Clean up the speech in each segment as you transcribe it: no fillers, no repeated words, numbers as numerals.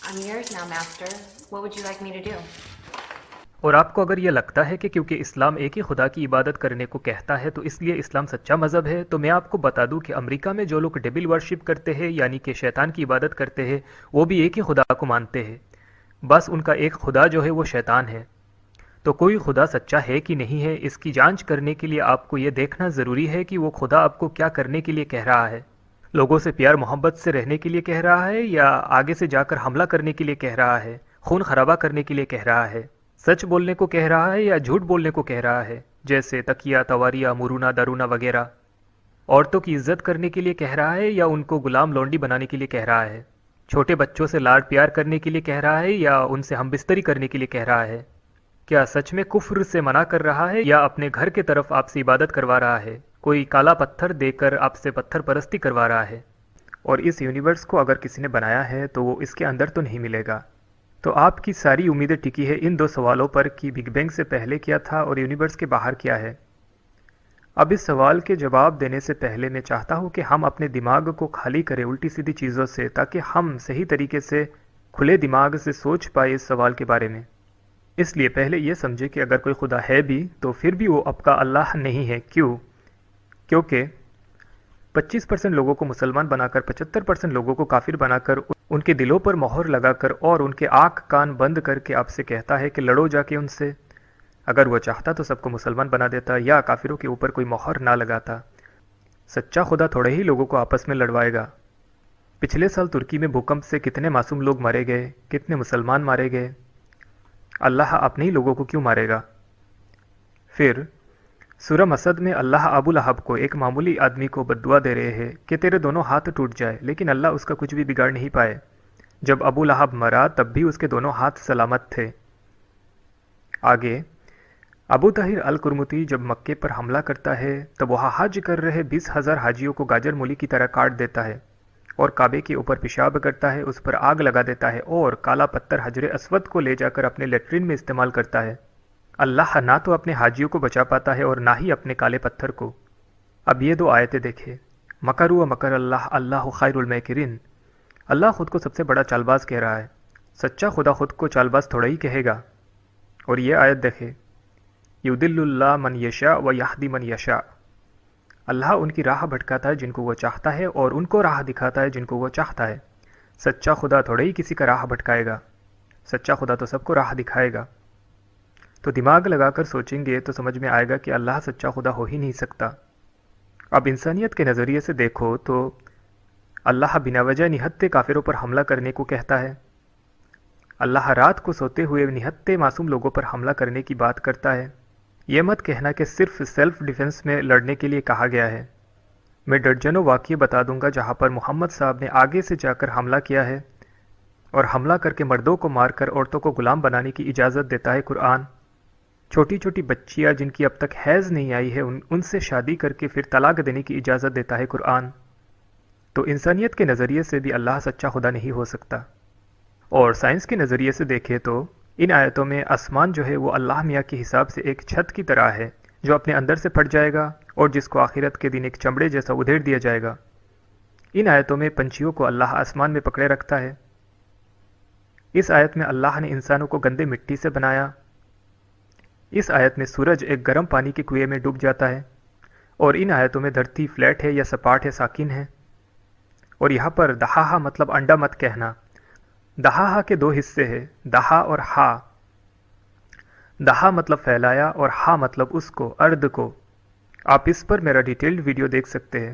I'm yours now, Master. What would you like me to do? اور آپ کو اگر یہ لگتا ہے کہ کیونکہ اسلام ایک ہی خدا کی عبادت کرنے کو کہتا ہے تو اس لیے اسلام سچا مذہب ہے، تو میں آپ کو بتا دوں کہ امریکہ میں جو لوگ ڈیبل ورشپ کرتے ہیں یعنی کہ شیطان کی عبادت کرتے ہیں، وہ بھی ایک ہی خدا کو مانتے ہیں، بس ان کا ایک خدا جو ہے وہ شیطان ہے۔ تو کوئی خدا سچا ہے کہ نہیں ہے، اس کی جانچ کرنے کے لیے آپ کو یہ دیکھنا ضروری ہے کہ وہ خدا آپ کو کیا کرنے کے لیے کہہ رہا ہے۔ لوگوں سے پیار محبت سے رہنے کے لیے کہہ رہا ہے، یا آگے سے جا کر حملہ کرنے کے لیے کہہ رہا ہے، خون خرابہ کرنے کے لیے کہہ رہا ہے، سچ بولنے کو کہہ رہا ہے یا جھوٹ بولنے کو کہہ رہا ہے، جیسے تکیہ، تواریہ، مرونا، دارونا وغیرہ۔ عورتوں کی عزت کرنے کے لیے کہہ رہا ہے یا ان کو غلام لونڈی بنانے کے لیے کہہ رہا ہے، چھوٹے بچوں سے لاڈ پیار کرنے کے لیے کہہ رہا ہے یا ان سے ہم بستری کرنے کے لیے کہہ رہا ہے۔ کیا سچ میں کفر سے منع کر رہا ہے یا اپنے گھر کے طرف آپ سے عبادت کروا رہا ہے، کوئی کالا پتھر دے کر آپ سے پتھر پرستی کروا رہا ہے؟ اور اس یونیورس کو اگر کسی نے بنایا ہے تو وہ اس کے اندر تو نہیں ملے گا۔ تو آپ کی ساری امیدیں ٹکی ہے ان دو سوالوں پر کہ بگ بینگ سے پہلے کیا تھا اور یونیورس کے باہر کیا ہے۔ اب اس سوال کے جواب دینے سے پہلے میں چاہتا ہوں کہ ہم اپنے دماغ کو خالی کریں الٹی سیدھی چیزوں سے، تاکہ ہم صحیح طریقے سے کھلے دماغ سے سوچ پائے اس سوال کے بارے میں۔ اس لیے پہلے یہ سمجھے کہ اگر کوئی خدا ہے بھی تو پھر بھی وہ آپ کا اللہ نہیں ہے۔ کیوں؟ کیونکہ 25% لوگوں کو مسلمان بنا کر، 75% لوگوں کو کافر بنا کر، ان کے دلوں پر مہر لگا کر اور ان کے آنکھ کان بند کر کے آپ سے کہتا ہے کہ لڑو جا کے ان سے۔ اگر وہ چاہتا تو سب کو مسلمان بنا دیتا یا کافروں کے اوپر کوئی مہر نہ لگاتا۔ سچا خدا تھوڑے ہی لوگوں کو آپس میں لڑوائے گا۔ پچھلے سال ترکی میں بھوکمپ سے کتنے معصوم لوگ مارے گئے، کتنے مسلمان مارے گئے۔ اللہ اپنے ہی لوگوں کو کیوں مارے گا؟ پھر سورہ مسد میں اللہ ابو لہب کو، ایک معمولی آدمی کو بد دعا دے رہے ہیں کہ تیرے دونوں ہاتھ ٹوٹ جائے، لیکن اللہ اس کا کچھ بھی بگاڑ نہیں پائے۔ جب ابو لہب مرا تب بھی اس کے دونوں ہاتھ سلامت تھے۔ آگے ابو طاہر القرمطی جب مکے پر حملہ کرتا ہے تب وہاں حج کر رہے 20,000 حاجیوں کو گاجر مولی کی طرح کاٹ دیتا ہے اور کعبے کے اوپر پیشاب کرتا ہے، اس پر آگ لگا دیتا ہے اور کالا پتھر حجر اسود کو لے جا کر اپنے لیٹرین میں استعمال کرتا ہے۔ اللہ نہ تو اپنے حاجیوں کو بچا پاتا ہے اور نہ ہی اپنے کالے پتھر کو۔ اب یہ دو آیتیں دیکھیں، مکروا و مکر اللہ، اللہ خیر الماکرین۔ اللہ خود کو سب سے بڑا چال باز کہہ رہا ہے، سچا خدا خود کو چال باز تھوڑا ہی کہے گا۔ اور یہ آیت دیکھیں، یضل اللہ من یشاء و یہدی من یشاء۔ اللہ ان کی راہ بھٹکاتا ہے جن کو وہ چاہتا ہے اور ان کو راہ دکھاتا ہے جن کو وہ چاہتا ہے۔ سچا خدا تھوڑے ہی کسی کا راہ بھٹکائے گا، سچا خدا تو سب کو راہ دکھائے گا۔ تو دماغ لگا کر سوچیں گے تو سمجھ میں آئے گا کہ اللہ سچا خدا ہو ہی نہیں سکتا۔ اب انسانیت کے نظریے سے دیکھو تو اللہ بنا وجہ نہتے کافروں پر حملہ کرنے کو کہتا ہے۔ اللہ رات کو سوتے ہوئے نہتے معصوم لوگوں پر حملہ کرنے کی بات کرتا ہے۔ یہ مت کہنا کہ صرف سیلف ڈیفنس میں لڑنے کے لیے کہا گیا ہے۔ میں درجنوں واقعے بتا دوں گا جہاں پر محمد صاحب نے آگے سے جا کر حملہ کیا ہے، اور حملہ کر کے مردوں کو مار کر عورتوں کو غلام بنانے کی اجازت دیتا ہے قرآن۔ چھوٹی چھوٹی بچیاں جن کی اب تک حیض نہیں آئی ہے ان سے شادی کر کے پھر طلاق دینے کی اجازت دیتا ہے قرآن۔ تو انسانیت کے نظریے سے بھی اللہ سچا خدا نہیں ہو سکتا۔ اور سائنس کے نظریے سے دیکھیں تو ان آیتوں میں آسمان جو ہے وہ اللہ میاں کے حساب سے ایک چھت کی طرح ہے جو اپنے اندر سے پھٹ جائے گا اور جس کو آخرت کے دن ایک چمڑے جیسا ادھیڑ دیا جائے گا۔ ان آیتوں میں پنچھیوں کو اللہ آسمان میں پکڑے رکھتا ہے۔ اس آیت میں اللہ نے انسانوں کو گندے مٹی سے بنایا۔ اس آیت میں سورج ایک گرم پانی کے کنویں میں ڈوب جاتا ہے، اور ان آیتوں میں دھرتی فلیٹ ہے یا سپاٹ ہے، ساکن ہے۔ اور یہاں پر دہا مطلب انڈا مت کہنا۔ دہا کے دو حصے ہیں، دہا اور ہا۔ دہا مطلب پھیلایا اور ہا مطلب اس کو، ارد کو۔ آپ اس پر میرا ڈیٹیلڈ ویڈیو دیکھ سکتے ہیں۔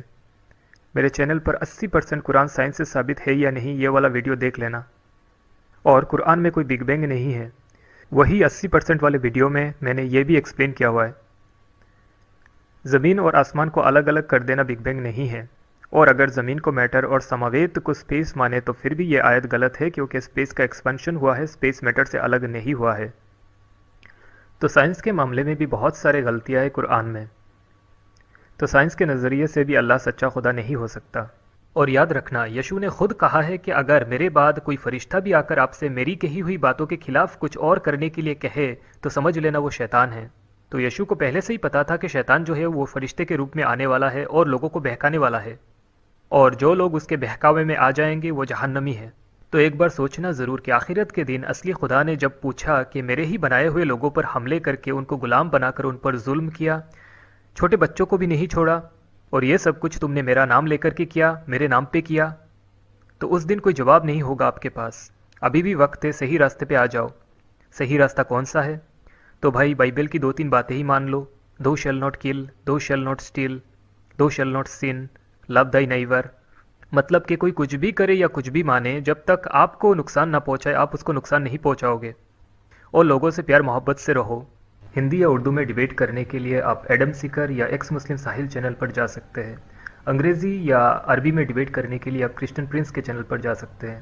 میرے چینل پر 80% قرآن سائنس سے ثابت ہے یا نہیں، یہ والا ویڈیو دیکھ لینا۔ اور قرآن میں کوئی بگ بینگ نہیں ہے، وہی 80% والے ویڈیو میں نے یہ بھی ایکسپلین کیا ہوا ہے۔ زمین اور آسمان کو الگ الگ کر دینا بگ بینگ نہیں ہے، اور اگر زمین کو میٹر اور سماویت کو سپیس مانے تو پھر بھی یہ آیت غلط ہے، کیونکہ سپیس کا ایکسپینشن ہوا ہے، سپیس میٹر سے الگ نہیں ہوا ہے۔ تو سائنس کے معاملے میں بھی بہت سارے غلطیاں ہیں قرآن میں۔ تو سائنس کے نظریے سے بھی اللہ سچا خدا نہیں ہو سکتا۔ اور یاد رکھنا، یشوع نے خود کہا ہے کہ اگر میرے بعد کوئی فرشتہ بھی آ کر آپ سے میری کہی ہوئی باتوں کے خلاف کچھ اور کرنے کے لیے کہے تو سمجھ لینا وہ شیطان ہے۔ تو یشوع کو پہلے سے ہی پتا تھا کہ شیطان جو ہے وہ فرشتے کے روپ میں آنے والا ہے اور لوگوں کو بہکانے والا ہے، اور جو لوگ اس کے بہکاوے میں آ جائیں گے وہ جہنمی ہے۔ تو ایک بار سوچنا ضرور کہ آخرت کے دن اصلی خدا نے جب پوچھا کہ میرے ہی بنائے ہوئے لوگوں پر حملے کر کے ان کو غلام بنا کر ان پر ظلم کیا، چھوٹے بچوں کو بھی نہیں چھوڑا، اور یہ سب کچھ تم نے میرا نام لے کر کے کیا، میرے نام پہ کیا، تو اس دن کوئی جواب نہیں ہوگا آپ کے پاس۔ ابھی بھی وقت ہے، صحیح راستے پہ آ جاؤ۔ صحیح راستہ کون سا ہے؟ تو بھائی بائبل کی 2-3 باتیں ہی مان لو: دو shalt not kill, thou shalt not steal, thou shalt not sin, love thy neighbour. مطلب کہ کوئی کچھ بھی کرے یا کچھ بھی مانے، جب تک آپ کو نقصان نہ پہنچائے آپ اس کو نقصان نہیں پہنچاؤ گے، اور لوگوں سے پیار محبت سے رہو۔ ہندی یا اردو میں ڈیبیٹ کرنے کے لیے آپ ایڈم سیکر یا ایکس مسلم ساحل چینل پر جا سکتے ہیں۔ انگریزی یا عربی میں ڈیبیٹ کرنے کے لیے آپ کرسچن پرنس کے چینل پر جا سکتے ہیں۔